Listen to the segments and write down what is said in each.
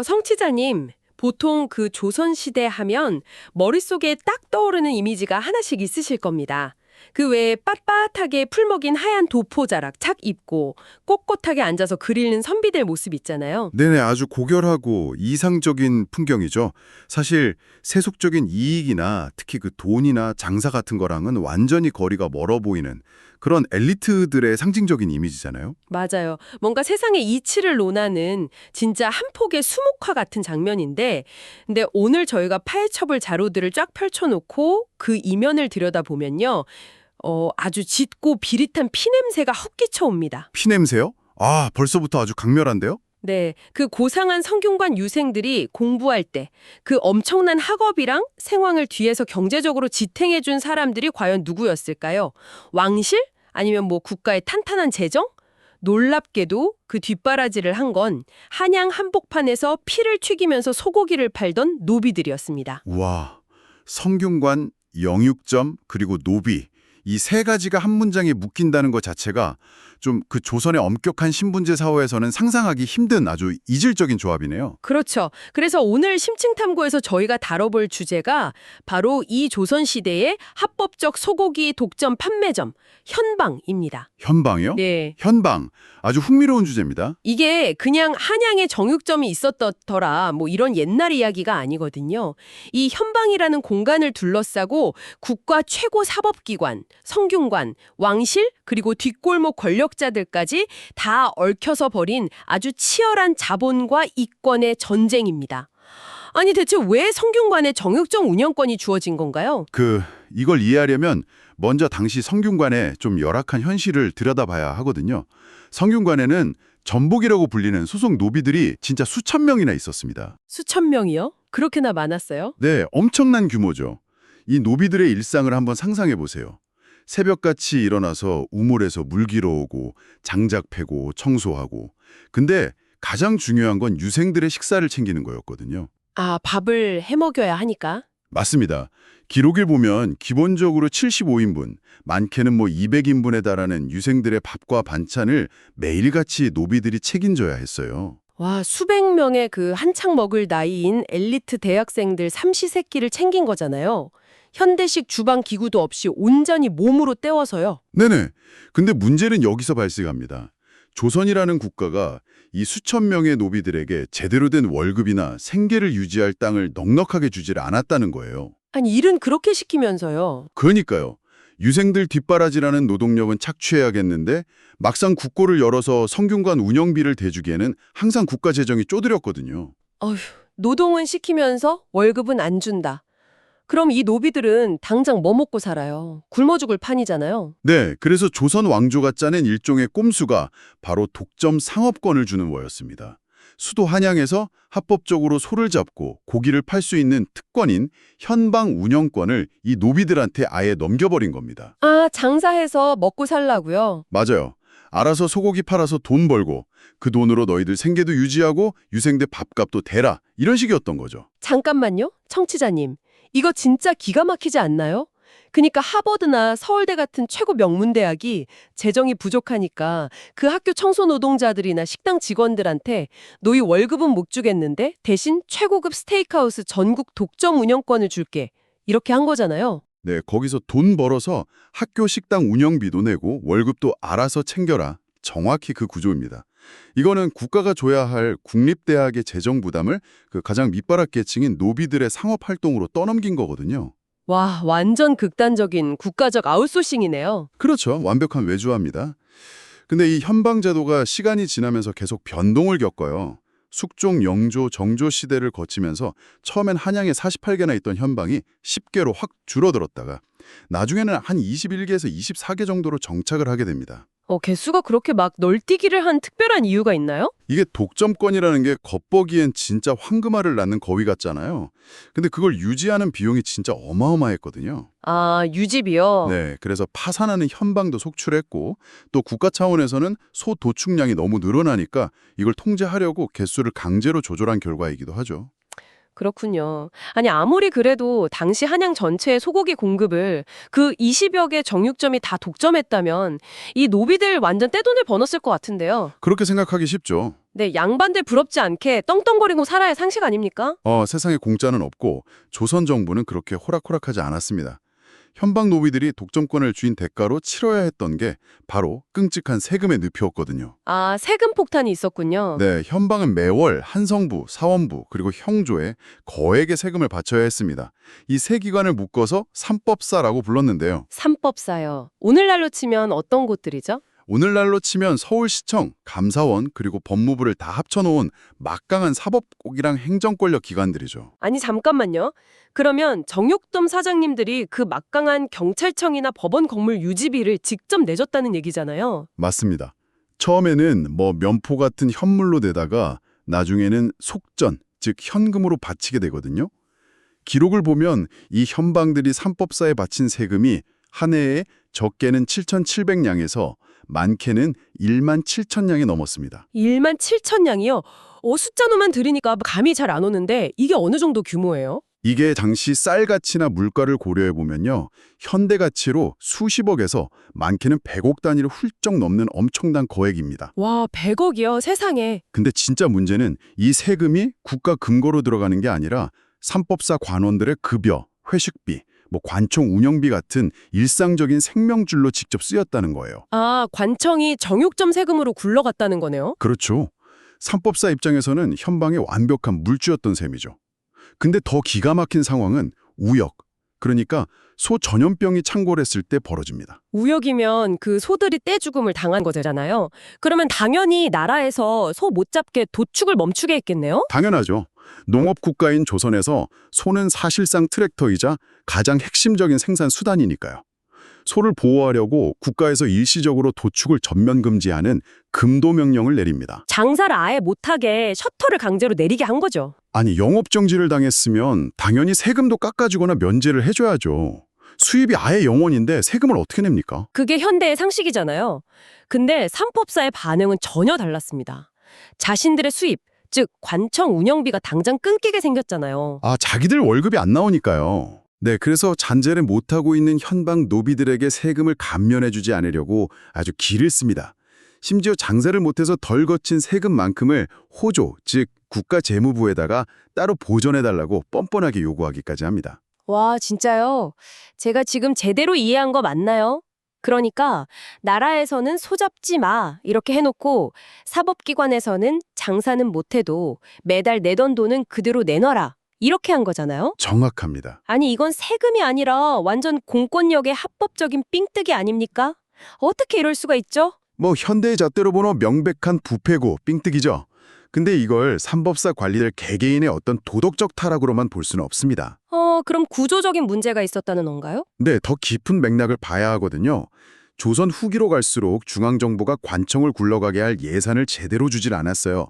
성치자님, 보통 그 조선시대 하면 머릿속에 딱 떠오르는 이미지가 하나씩 있으실 겁니다. 그 외에 빳빳하게 풀먹인 하얀 도포자락 착 입고 꼿꼿하게 앉아서 글 읽는 선비들 모습 있잖아요. 네네, 아주 고결하고 이상적인 풍경이죠. 사실 세속적인 이익이나 특히 그 돈이나 장사 같은 거랑은 완전히 거리가 멀어 보이는 그런 엘리트들의 상징적인 이미지잖아요. 맞아요. 뭔가 세상의 이치를 논하는 진짜 한 폭의 수묵화 같은 장면인데, 근데 오늘 저희가 파헤쳐볼 자료들을 쫙 펼쳐놓고 그 이면을 들여다보면요. 아주 짙고 비릿한 피냄새가 훅 끼쳐옵니다. 피냄새요? 아, 벌써부터 아주 강렬한데요? 네, 그 고상한 성균관 유생들이 공부할 때 그 엄청난 학업이랑 생황을 뒤에서 경제적으로 지탱해준 사람들이 과연 누구였을까요? 왕실? 아니면 뭐 국가의 탄탄한 재정? 놀랍게도 그 뒷바라지를 한 건 한양 한복판에서 피를 튀기면서 소고기를 팔던 노비들이었습니다. 우와, 성균관, 영육점, 그리고 노비. 이 세 가지가 한 문장에 묶인다는 것 자체가 좀 그 조선의 엄격한 신분제 사회에서는 상상하기 힘든 아주 이질적인 조합이네요. 그렇죠. 그래서 오늘 심층탐구에서 저희가 다뤄볼 주제가 바로 이 조선시대의 합법적 소고기 독점 판매점, 현방입니다. 현방이요? 네. 현방. 아주 흥미로운 주제입니다. 이게 그냥 한양에 정육점이 있었더라 뭐 이런 옛날 이야기가 아니거든요. 이 현방이라는 공간을 둘러싸고 국가 최고 사법기관, 성균관, 왕실 그리고 뒷골목 권력자들까지 다 얽혀서 벌인 아주 치열한 자본과 이권의 전쟁입니다. 아니 대체 왜 성균관에 정육점 운영권이 주어진 건가요? 이걸 이해하려면 먼저 당시 성균관의 좀 열악한 현실을 들여다봐야 하거든요. 성균관에는 전복이라고 불리는 소속 노비들이 진짜 수천 명이나 있었습니다. 수천 명이요? 그렇게나 많았어요? 네, 엄청난 규모죠. 이 노비들의 일상을 한번 상상해 보세요. 새벽같이 일어나서 우물에서 물 길어오고 장작 패고 청소하고. 근데 가장 중요한 건 유생들의 식사를 챙기는 거였거든요. 아, 밥을 해먹여야 하니까? 맞습니다. 기록을 보면 기본적으로 75인분, 많게는 200인분에 달하는 유생들의 밥과 반찬을 매일같이 노비들이 책임져야 했어요. 와, 수백 명의 그 한창 먹을 나이인 엘리트 대학생들 삼시세끼를 챙긴 거잖아요. 현대식 주방 기구도 없이 온전히 몸으로 때워서요. 네네. 근데 문제는 여기서 발생합니다. 조선이라는 국가가 이 수천 명의 노비들에게 제대로 된 월급이나 생계를 유지할 땅을 넉넉하게 주질 않았다는 거예요. 아니, 일은 그렇게 시키면서요. 그러니까요. 유생들 뒷바라지라는 노동력은 착취해야겠는데 막상 국고를 열어서 성균관 운영비를 대주기에는 항상 국가 재정이 쪼들었거든요. 어휴, 노동은 시키면서 월급은 안 준다. 그럼 이 노비들은 당장 뭐 먹고 살아요? 굶어 죽을 판이잖아요. 네, 그래서 조선 왕조가 짜낸 일종의 꼼수가 바로 독점 상업권을 주는 거였습니다. 수도 한양에서 합법적으로 소를 잡고 고기를 팔 수 있는 특권인 현방 운영권을 이 노비들한테 아예 넘겨버린 겁니다. 아, 장사해서 먹고 살라고요? 맞아요. 알아서 소고기 팔아서 돈 벌고 그 돈으로 너희들 생계도 유지하고 유생대 밥값도 대라 이런 식이었던 거죠. 잠깐만요, 청취자님. 이거 진짜 기가 막히지 않나요? 그러니까 하버드나 서울대 같은 최고 명문대학이 재정이 부족하니까 그 학교 청소 노동자들이나 식당 직원들한테 너희 월급은 못 주겠는데 대신 최고급 스테이크하우스 전국 독점 운영권을 줄게. 이렇게 한 거잖아요. 네, 거기서 돈 벌어서 학교 식당 운영비도 내고 월급도 알아서 챙겨라. 정확히 그 구조입니다. 이거는 국가가 줘야 할 국립대학의 재정 부담을 그 가장 밑바닥 계층인 노비들의 상업활동으로 떠넘긴 거거든요. 와, 완전 극단적인 국가적 아웃소싱이네요. 그렇죠. 완벽한 외주화입니다. 근데 이 현방제도가 시간이 지나면서 계속 변동을 겪어요. 숙종, 영조, 정조 시대를 거치면서 처음엔 한양에 48개나 있던 현방이 10개로 확 줄어들었다가 나중에는 한 21개에서 24개 정도로 정착을 하게 됩니다. 개수가 그렇게 막 널뛰기를 한 특별한 이유가 있나요? 이게 독점권이라는 게 겉보기엔 진짜 황금알을 낳는 거위 같잖아요. 근데 그걸 유지하는 비용이 진짜 어마어마했거든요. 아, 유지비요? 네, 그래서 파산하는 현방도 속출했고 또 국가 차원에서는 소 도축량이 너무 늘어나니까 이걸 통제하려고 개수를 강제로 조절한 결과이기도 하죠. 그렇군요. 아니 아무리 그래도 당시 한양 전체의 소고기 공급을 그 20여 개 정육점이 다 독점했다면 이 노비들 완전 떼돈을 버었을 것 같은데요. 그렇게 생각하기 쉽죠. 네, 양반들 부럽지 않게 떵떵거리고 살아야 상식 아닙니까? 세상에 공짜는 없고 조선 정부는 그렇게 호락호락하지 않았습니다. 현방 노비들이 독점권을 쥔 대가로 치러야 했던 게 바로 끔찍한 세금의 늪이었거든요. 아, 세금 폭탄이 있었군요. 네, 현방은 매월 한성부, 사원부, 그리고 형조에 거액의 세금을 바쳐야 했습니다. 이 세 기관을 묶어서 삼법사라고 불렀는데요. 삼법사요. 오늘날로 치면 어떤 곳들이죠? 오늘날로 치면 서울시청, 감사원, 그리고 법무부를 다 합쳐놓은 막강한 사법국이랑 행정권력 기관들이죠. 아니, 잠깐만요. 그러면 정육점 사장님들이 그 막강한 경찰청이나 법원 건물 유지비를 직접 내줬다는 얘기잖아요. 맞습니다. 처음에는 면포 같은 현물로 내다가 나중에는 속전, 즉 현금으로 바치게 되거든요. 기록을 보면 이 현방들이 삼법사에 바친 세금이 한 해에 적게는 7,700냥에서 많게는 17,000냥이 넘었습니다. 17,000냥이요? 숫자로만 들으니까 감이 잘 안 오는데 이게 어느 정도 규모예요? 이게 당시 쌀 가치나 물가를 고려해 보면요. 현대 가치로 수십억에서 많게는 100억 단위를 훌쩍 넘는 엄청난 거액입니다. 와, 100억이요? 세상에. 근데 진짜 문제는 이 세금이 국가 금고로 들어가는 게 아니라 삼법사 관원들의 급여, 회식비, 관청 운영비 같은 일상적인 생명줄로 직접 쓰였다는 거예요. 아, 관청이 정육점 세금으로 굴러갔다는 거네요? 그렇죠. 삼법사 입장에서는 현방의 완벽한 물주였던 셈이죠. 근데 더 기가 막힌 상황은 우역, 그러니까 소 전염병이 창궐했을 때 벌어집니다. 우역이면 그 소들이 떼죽음을 당한 거잖아요. 그러면 당연히 나라에서 소 못 잡게 도축을 멈추게 했겠네요? 당연하죠. 농업국가인 조선에서 소는 사실상 트랙터이자 가장 핵심적인 생산 수단이니까요. 소를 보호하려고 국가에서 일시적으로 도축을 전면 금지하는 금도 명령을 내립니다. 장사를 아예 못하게 셔터를 강제로 내리게 한 거죠. 아니, 영업정지를 당했으면 당연히 세금도 깎아주거나 면제를 해줘야죠. 수입이 아예 0원인데 세금을 어떻게 냅니까? 그게 현대의 상식이잖아요. 근데 삼법사의 반응은 전혀 달랐습니다. 자신들의 수입, 즉 관청 운영비가 당장 끊기게 생겼잖아요. 자기들 월급이 안 나오니까요. 네, 그래서 잔재를 못하고 있는 현방 노비들에게 세금을 감면해주지 않으려고 아주 기를 씁니다. 심지어 장사를 못해서 덜 거친 세금만큼을 호조, 즉 국가 재무부에다가 따로 보전해달라고 뻔뻔하게 요구하기까지 합니다. 와, 진짜요? 제가 지금 제대로 이해한 거 맞나요? 그러니까 나라에서는 소 잡지 마 이렇게 해놓고 사법기관에서는 장사는 못해도 매달 내던 돈은 그대로 내놔라 이렇게 한 거잖아요? 정확합니다. 아니 이건 세금이 아니라 완전 공권력의 합법적인 삥뜨기 아닙니까? 어떻게 이럴 수가 있죠? 현대의 잣대로 보는 명백한 부패고 삥뜨기죠. 근데 이걸 삼법사 관리들 개개인의 어떤 도덕적 타락으로만 볼 수는 없습니다. 그럼 구조적인 문제가 있었다는 건가요? 네, 더 깊은 맥락을 봐야 하거든요. 조선 후기로 갈수록 중앙정부가 관청을 굴러가게 할 예산을 제대로 주질 않았어요.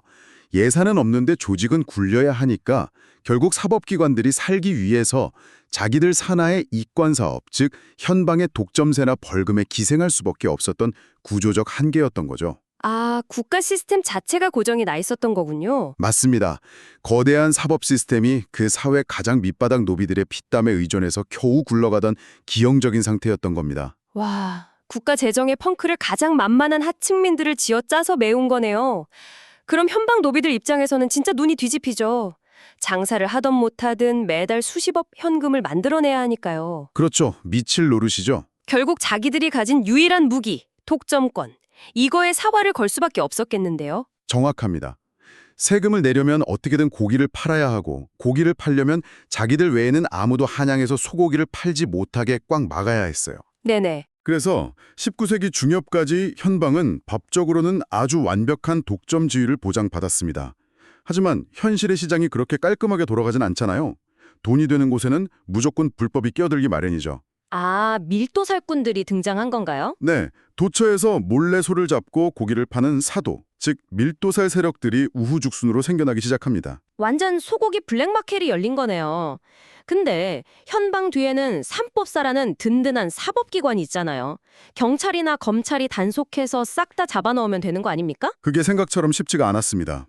예산은 없는데 조직은 굴려야 하니까 결국 사법기관들이 살기 위해서 자기들 산하의 이권사업, 즉 현방의 독점세나 벌금에 기생할 수밖에 없었던 구조적 한계였던 거죠. 아, 국가 시스템 자체가 고정이 나 있었던 거군요. 맞습니다. 거대한 사법 시스템이 그 사회 가장 밑바닥 노비들의 피땀에 의존해서 겨우 굴러가던 기형적인 상태였던 겁니다. 와, 국가 재정의 펑크를 가장 만만한 하층민들을 쥐어짜서 메운 거네요. 그럼 현방 노비들 입장에서는 진짜 눈이 뒤집히죠. 장사를 하던 못하든 매달 수십억 현금을 만들어내야 하니까요. 그렇죠. 미칠 노릇이죠. 결국 자기들이 가진 유일한 무기, 독점권. 이거에 사활을 걸 수밖에 없었겠는데요. 정확합니다. 세금을 내려면 어떻게든 고기를 팔아야 하고 고기를 팔려면 자기들 외에는 아무도 한양에서 소고기를 팔지 못하게 꽉 막아야 했어요. 네네. 그래서 19세기 중엽까지 현방은 법적으로는 아주 완벽한 독점 지위를 보장받았습니다. 하지만 현실의 시장이 그렇게 깔끔하게 돌아가진 않잖아요. 돈이 되는 곳에는 무조건 불법이 끼어들기 마련이죠. 아, 밀도살꾼들이 등장한 건가요? 네, 도처에서 몰래 소를 잡고 고기를 파는 사도, 즉 밀도살 세력들이 우후죽순으로 생겨나기 시작합니다. 완전 소고기 블랙마켓이 열린 거네요. 근데 현방 뒤에는 삼법사라는 든든한 사법기관이 있잖아요. 경찰이나 검찰이 단속해서 싹 다 잡아넣으면 되는 거 아닙니까? 그게 생각처럼 쉽지가 않았습니다.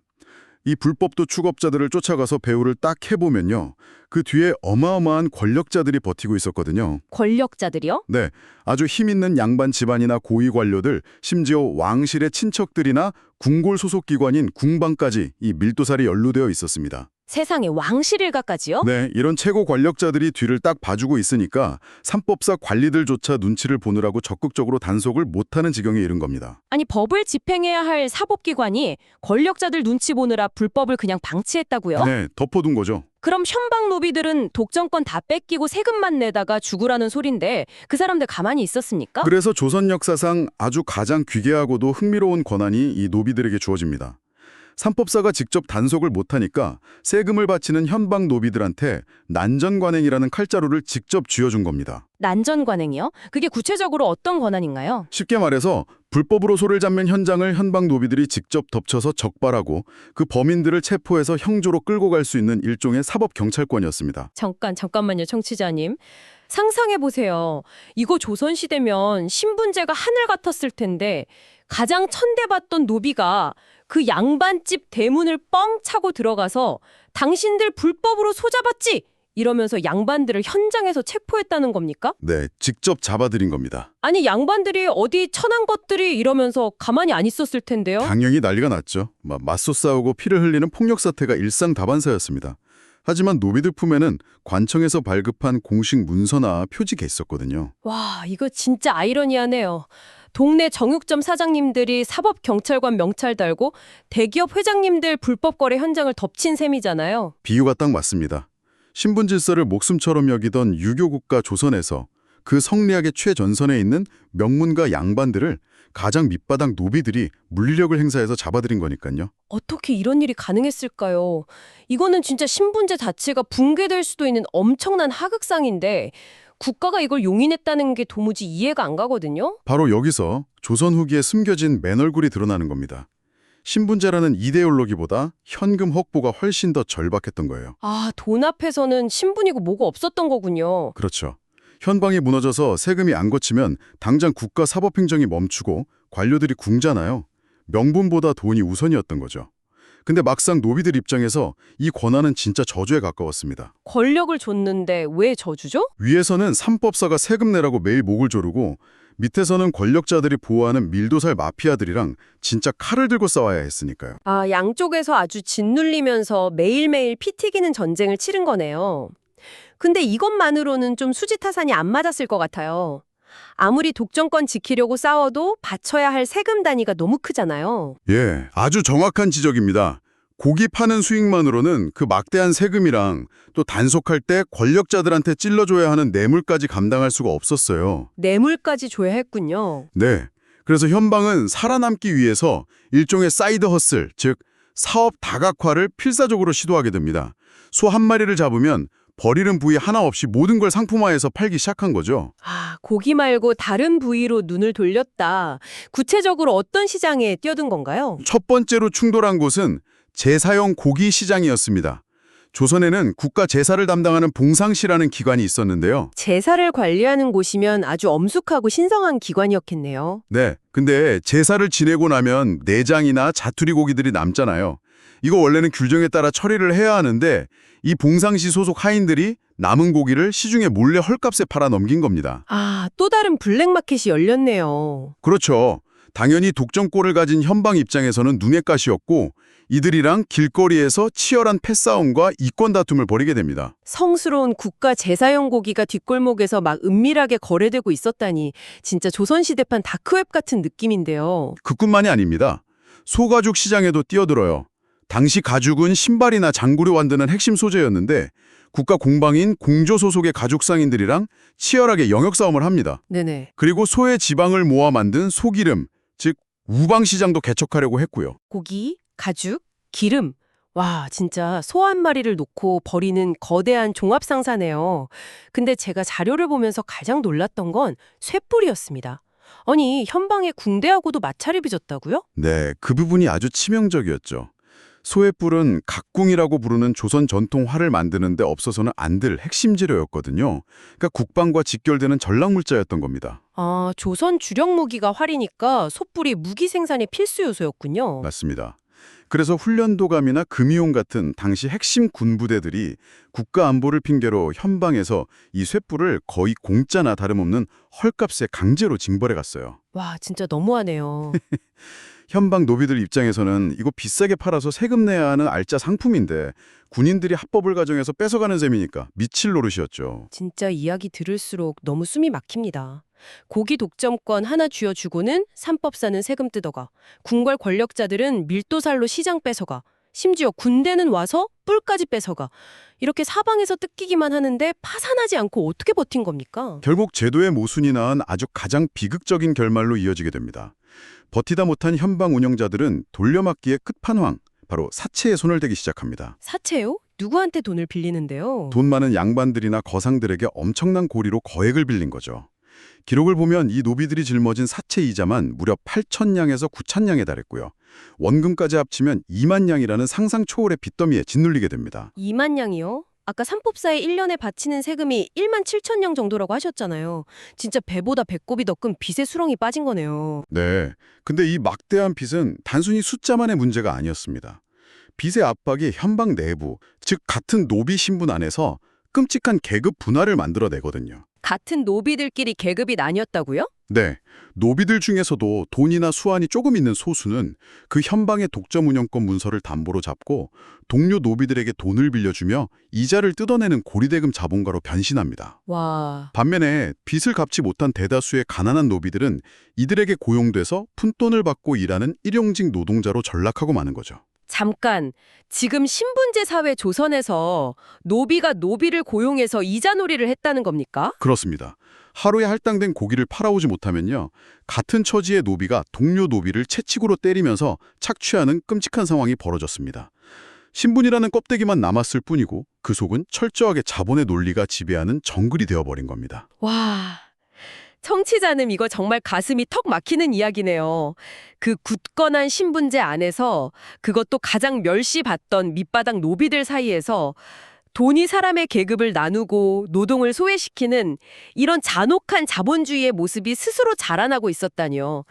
이 불법도 추겁자들을 쫓아가서 배후를 딱 해보면요. 그 뒤에 어마어마한 권력자들이 버티고 있었거든요. 권력자들이요? 네, 아주 힘있는 양반 집안이나 고위 관료들, 심지어 왕실의 친척들이나 궁골 소속 기관인 궁방까지 이 밀도살이 연루되어 있었습니다. 세상에 왕실일가까지요? 네, 이런 최고 권력자들이 뒤를 딱 봐주고 있으니까 삼법사 관리들조차 눈치를 보느라고 적극적으로 단속을 못하는 지경에 이른 겁니다. 아니 법을 집행해야 할 사법기관이 권력자들 눈치 보느라 불법을 그냥 방치했다고요? 네, 덮어둔 거죠. 그럼 현방 노비들은 독점권 다 뺏기고 세금만 내다가 죽으라는 소린데 그 사람들 가만히 있었습니까? 그래서 조선 역사상 아주 가장 귀괴하고도 흥미로운 권한이 이 노비들에게 주어집니다. 삼법사가 직접 단속을 못하니까 세금을 바치는 현방 노비들한테 난전관행이라는 칼자루를 직접 쥐어준 겁니다. 난전관행이요? 그게 구체적으로 어떤 권한인가요? 쉽게 말해서 불법으로 소를 잡는 현장을 현방 노비들이 직접 덮쳐서 적발하고 그 범인들을 체포해서 형조로 끌고 갈 수 있는 일종의 사법경찰권이었습니다. 잠깐만요, 청취자님. 상상해보세요. 이거 조선시대면 신분제가 하늘 같았을 텐데 가장 천대받던 노비가 그 양반집 대문을 뻥 차고 들어가서 당신들 불법으로 소 잡았지! 이러면서 양반들을 현장에서 체포했다는 겁니까? 네, 직접 잡아들인 겁니다. 아니 양반들이 어디 천한 것들이 이러면서 가만히 안 있었을 텐데요. 당연히 난리가 났죠. 맞서 싸우고 피를 흘리는 폭력 사태가 일상다반사였습니다. 하지만 노비들 품에는 관청에서 발급한 공식 문서나 표지가 있었거든요. 와, 이거 진짜 아이러니하네요. 동네 정육점 사장님들이 사법경찰관 명찰 달고 대기업 회장님들 불법 거래 현장을 덮친 셈이잖아요. 비유가 딱 맞습니다. 신분 질서를 목숨처럼 여기던 유교국가 조선에서 그 성리학의 최전선에 있는 명문가 양반들을 가장 밑바닥 노비들이 물리력을 행사해서 잡아들인 거니까요. 어떻게 이런 일이 가능했을까요? 이거는 진짜 신분제 자체가 붕괴될 수도 있는 엄청난 하극상인데 국가가 이걸 용인했다는 게 도무지 이해가 안 가거든요. 바로 여기서 조선 후기에 숨겨진 맨얼굴이 드러나는 겁니다. 신분제라는 이데올로기보다 현금 확보가 훨씬 더 절박했던 거예요. 아, 돈 앞에서는 신분이고 뭐고 없었던 거군요. 그렇죠. 현방이 무너져서 세금이 안 거치면 당장 국가 사법행정이 멈추고 관료들이 굶잖아요. 명분보다 돈이 우선이었던 거죠. 근데 막상 노비들 입장에서 이 권한은 진짜 저주에 가까웠습니다. 권력을 줬는데 왜 저주죠? 위에서는 삼법사가 세금 내라고 매일 목을 조르고 밑에서는 권력자들이 보호하는 밀도살 마피아들이랑 진짜 칼을 들고 싸워야 했으니까요. 아, 양쪽에서 아주 짓눌리면서 매일매일 피 튀기는 전쟁을 치른 거네요. 근데 이것만으로는 좀 수지타산이 안 맞았을 것 같아요. 아무리 독점권 지키려고 싸워도 바쳐야 할 세금 단위가 너무 크잖아요. 예, 아주 정확한 지적입니다. 고기 파는 수익만으로는 그 막대한 세금이랑 또 단속할 때 권력자들한테 찔러줘야 하는 뇌물까지 감당할 수가 없었어요. 뇌물까지 줘야 했군요. 네, 그래서 현방은 살아남기 위해서 일종의 사이드 허슬, 즉 사업 다각화를 필사적으로 시도하게 됩니다. 소 한 마리를 잡으면 버리는 부위 하나 없이 모든 걸 상품화해서 팔기 시작한 거죠. 아, 고기 말고 다른 부위로 눈을 돌렸다. 구체적으로 어떤 시장에 뛰어든 건가요? 첫 번째로 충돌한 곳은 제사용 고기 시장이었습니다. 조선에는 국가 제사를 담당하는 봉상시라는 기관이 있었는데요. 제사를 관리하는 곳이면 아주 엄숙하고 신성한 기관이었겠네요. 네, 근데 제사를 지내고 나면 내장이나 자투리 고기들이 남잖아요. 이거 원래는 규정에 따라 처리를 해야 하는데 이 봉상시 소속 하인들이 남은 고기를 시중에 몰래 헐값에 팔아 넘긴 겁니다. 아, 또 다른 블랙마켓이 열렸네요. 그렇죠. 당연히 독점권을 가진 현방 입장에서는 눈의 가시였고 이들이랑 길거리에서 치열한 패싸움과 이권 다툼을 벌이게 됩니다. 성스러운 국가 제사용 고기가 뒷골목에서 막 은밀하게 거래되고 있었다니 진짜 조선시대판 다크웹 같은 느낌인데요. 그뿐만이 아닙니다. 소가죽 시장에도 뛰어들어요. 당시 가죽은 신발이나 장구를 만드는 핵심 소재였는데 국가 공방인 공조 소속의 가죽 상인들이랑 치열하게 영역 싸움을 합니다. 네네. 그리고 소의 지방을 모아 만든 소기름, 즉 우방 시장도 개척하려고 했고요. 고기, 가죽, 기름. 와, 진짜 소 한 마리를 놓고 벌이는 거대한 종합상사네요. 근데 제가 자료를 보면서 가장 놀랐던 건 쇠뿔이었습니다. 아니, 현방에 궁대하고도 마찰이 빚었다고요? 네, 그 부분이 아주 치명적이었죠. 소의 뿔은 각궁이라고 부르는 조선 전통 활을 만드는 데 없어서는 안 될 핵심 재료였거든요. 그러니까 국방과 직결되는 전락물자였던 겁니다. 아, 조선 주력 무기가 활이니까 솥불이 무기 생산의 필수 요소였군요. 맞습니다. 그래서 훈련도감이나 금이용 같은 당시 핵심 군부대들이 국가 안보를 핑계로 현방에서 이 쇠뿔을 거의 공짜나 다름없는 헐값에 강제로 징벌해 갔어요. 와, 진짜 너무하네요. 현방 노비들 입장에서는 이거 비싸게 팔아서 세금 내야 하는 알짜 상품인데 군인들이 합법을 가정해서 뺏어가는 셈이니까 미칠 노릇이었죠. 진짜 이야기 들을수록 너무 숨이 막힙니다. 고기 독점권 하나 쥐어주고는 삼법사는 세금 뜯어가, 궁궐 권력자들은 밀도살로 시장 뺏어가, 심지어 군대는 와서 뿔까지 뺏어가. 이렇게 사방에서 뜯기기만 하는데 파산하지 않고 어떻게 버틴 겁니까? 결국 제도의 모순이 낳은 아주 가장 비극적인 결말로 이어지게 됩니다. 버티다 못한 현방 운영자들은 돌려막기의 끝판왕, 바로 사채에 손을 대기 시작합니다. 사채요? 누구한테 돈을 빌리는데요? 돈 많은 양반들이나 거상들에게 엄청난 고리로 거액을 빌린 거죠. 기록을 보면 이 노비들이 짊어진 사채 이자만 무려 8,000냥에서 9,000냥에 달했고요. 원금까지 합치면 2만 냥이라는 상상 초월의 빚더미에 짓눌리게 됩니다. 2만 냥이요? 아까 삼법사에 1년에 바치는 세금이 1만 7천 냥 정도라고 하셨잖아요. 진짜 배보다 배꼽이 더 큰 빚의 수렁이 빠진 거네요. 네. 근데 이 막대한 빚은 단순히 숫자만의 문제가 아니었습니다. 빚의 압박이 현방 내부, 즉 같은 노비 신분 안에서 끔찍한 계급 분화를 만들어내거든요. 같은 노비들끼리 계급이 나뉘었다고요? 네. 노비들 중에서도 돈이나 수완이 조금 있는 소수는 그 현방의 독점 운영권 문서를 담보로 잡고 동료 노비들에게 돈을 빌려주며 이자를 뜯어내는 고리대금 자본가로 변신합니다. 와, 반면에 빚을 갚지 못한 대다수의 가난한 노비들은 이들에게 고용돼서 푼돈을 받고 일하는 일용직 노동자로 전락하고 마는 거죠. 잠깐. 지금 신분제 사회 조선에서 노비가 노비를 고용해서 이자놀이를 했다는 겁니까? 그렇습니다. 하루에 할당된 고기를 팔아오지 못하면요. 같은 처지의 노비가 동료 노비를 채찍으로 때리면서 착취하는 끔찍한 상황이 벌어졌습니다. 신분이라는 껍데기만 남았을 뿐이고 그 속은 철저하게 자본의 논리가 지배하는 정글이 되어버린 겁니다. 와, 청취자님 이거 정말 가슴이 턱 막히는 이야기네요. 그 굳건한 신분제 안에서 그것도 가장 멸시받던 밑바닥 노비들 사이에서 돈이 사람의 계급을 나누고 노동을 소외시키는 이런 잔혹한 자본주의의 모습이 스스로 자라나고 있었다니요.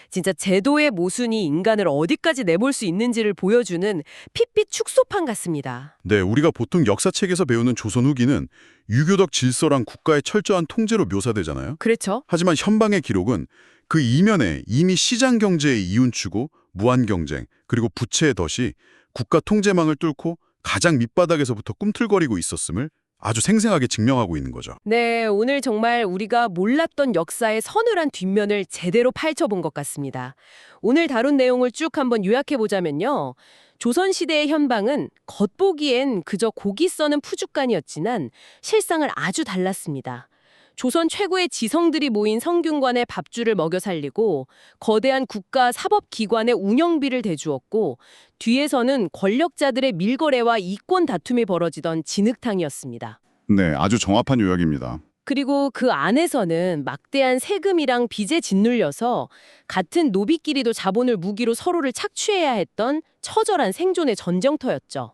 진짜 제도의 모순이 인간을 어디까지 내몰 수 있는지를 보여주는 핏빛 축소판 같습니다. 네, 우리가 보통 역사책에서 배우는 조선 후기는 유교적 질서랑 국가의 철저한 통제로 묘사되잖아요. 그렇죠? 하지만 현방의 기록은 그 이면에 이미 시장 경제의 이윤추구, 무한 경쟁, 그리고 부채의 덫이 국가 통제망을 뚫고 가장 밑바닥에서부터 꿈틀거리고 있었음을 아주 생생하게 증명하고 있는 거죠. 네, 오늘 정말 우리가 몰랐던 역사의 서늘한 뒷면을 제대로 파헤쳐본 것 같습니다. 오늘 다룬 내용을 쭉 한번 요약해보자면요. 조선시대의 현방은 겉보기엔 그저 고기 써는 푸주간이었지만 실상을 아주 달랐습니다. 조선 최고의 지성들이 모인 성균관의 밥줄을 먹여 살리고 거대한 국가 사법기관의 운영비를 대주었고 뒤에서는 권력자들의 밀거래와 이권 다툼이 벌어지던 진흙탕이었습니다. 네, 아주 정확한 요약입니다. 그리고 그 안에서는 막대한 세금이랑 빚에 짓눌려서 같은 노비끼리도 자본을 무기로 서로를 착취해야 했던 처절한 생존의 전쟁터였죠.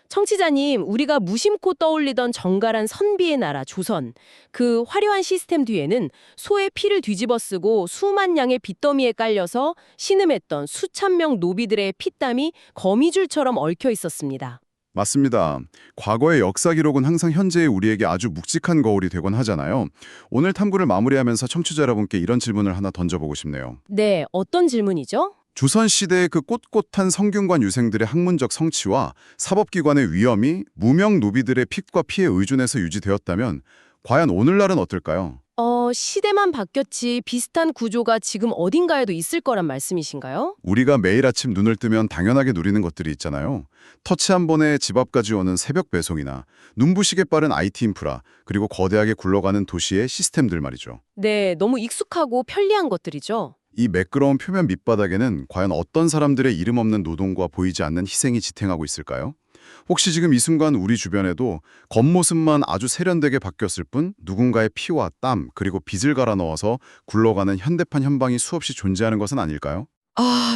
청취자님, 우리가 무심코 떠올리던 정갈한 선비의 나라 조선, 그 화려한 시스템 뒤에는 소의 피를 뒤집어 쓰고 수만 양의 빚더미에 깔려서 신음했던 수천 명 노비들의 피땀이 거미줄처럼 얽혀 있었습니다. 맞습니다. 과거의 역사 기록은 항상 현재의 우리에게 아주 묵직한 거울이 되곤 하잖아요. 오늘 탐구를 마무리하면서 청취자 여러분께 이런 질문을 하나 던져보고 싶네요. 네, 어떤 질문이죠? 조선시대의 그 꼿꼿한 성균관 유생들의 학문적 성취와 사법기관의 위엄이 무명 노비들의 핏과 피에 의존해서 유지되었다면 과연 오늘날은 어떨까요? 시대만 바뀌었지 비슷한 구조가 지금 어딘가에도 있을 거란 말씀이신가요? 우리가 매일 아침 눈을 뜨면 당연하게 누리는 것들이 있잖아요. 터치 한 번에 집 앞까지 오는 새벽 배송이나 눈부시게 빠른 IT 인프라, 그리고 거대하게 굴러가는 도시의 시스템들 말이죠. 네, 너무 익숙하고 편리한 것들이죠. 이 매끄러운 표면 밑바닥에는 과연 어떤 사람들의 이름 없는 노동과 보이지 않는 희생이 지탱하고 있을까요? 혹시 지금 이 순간 우리 주변에도 겉모습만 아주 세련되게 바뀌었을 뿐 누군가의 피와 땀 그리고 빚을 갈아 넣어서 굴러가는 현대판 현방이 수없이 존재하는 것은 아닐까요?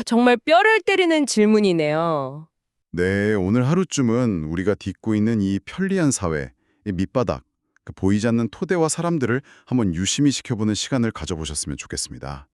정말 뼈를 때리는 질문이네요. 네, 오늘 하루쯤은 우리가 딛고 있는 이 편리한 사회, 이 밑바닥, 그 보이지 않는 토대와 사람들을 한번 유심히 지켜보는 시간을 가져보셨으면 좋겠습니다.